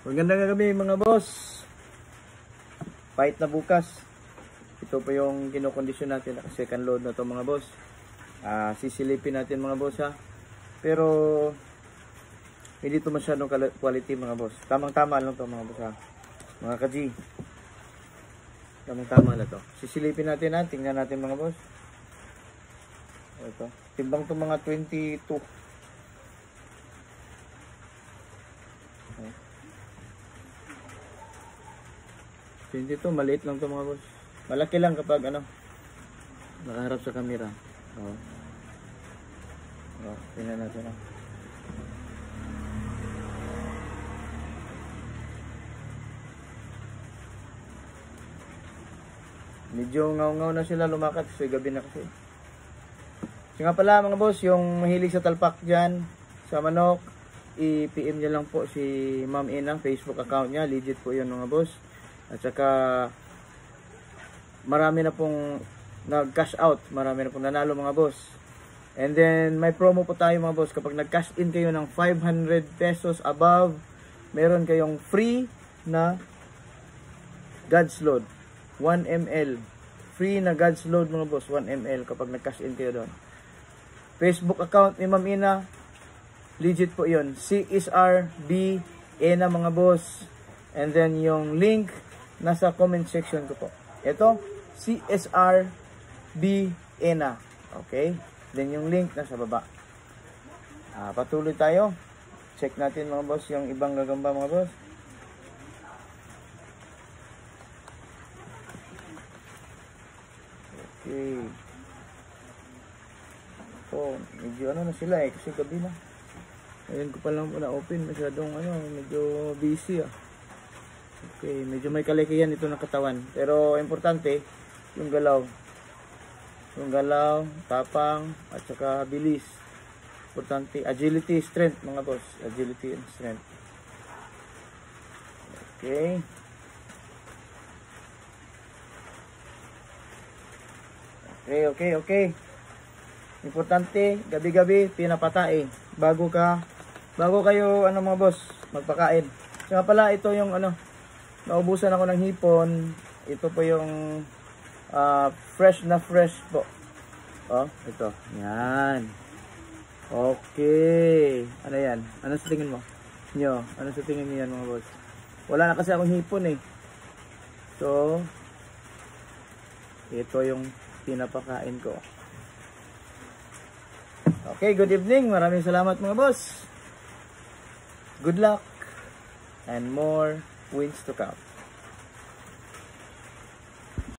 Magandang gabi mga boss. Fight na bukas. Ito po yung kinokondisyon natin. Second load na to mga boss. Sisilipin natin mga boss ha. Pero hindi ito masyadong quality mga boss. Tamang-tama lang to mga boss ha. Mga ka-G. Tamang-tama lang to. Sisilipin natin ha. Tingnan natin mga boss. Ito. Timbang to mga 22. Hindi to, maliit lang to mga boss. Malaki lang kapag nakaharap sa camera. Tingnan natin ha. Medyo ngaw-ngaw na sila lumakat kasi gabi na kasi. So nga pala mga boss, yung mahilig sa talpak dyan, sa manok, i-PM nyo lang po si Ma'am Inang, Facebook account niya. Legit po yun mga boss. At saka marami na pong nag-cash out, marami na pong nanalo mga boss. And then may promo po tayo mga boss. Kapag nag-cash in kayo ng 500 pesos above, meron kayong free na God's Load 1 ml. Free na God's Load mga boss, 1 ml kapag nag-cash in kayo doon. Facebook account ni Ma'am Ina, legit po yun, CSRB Ena mga boss. And then yung link nasa comment section ko po. Ito, CSRB Ena. Okay? Then yung link nasa baba. Patuloy tayo. Check natin mga boss yung ibang gagamba mga boss. Okay. So, medyo na sila kasi gabi na. Ayun ko pa lang po na open. Masyadong medyo busy Okay, medyo may kalikihan ito ng katawan. Pero importante, yung galaw. Yung galaw, tapang, at saka bilis. Importante, agility, strength mga boss. Agility and strength. Okay. Okay. Importante, gabi-gabi, pinapatay. Bago kayo, mga boss, magpakain. Kaya pala, ito yung, naubusan ako ng hipon. Ito po yung, fresh na fresh po. Ito. Yan. Okay. Ano yan? Ano sa tingin mo? Ano sa tingin niyo yan, mga boss? Wala na kasi akong hipon eh. So, ito yung pinapakain ko. Okay, good evening. Maraming salamat mga boss. Good luck and more wins to come.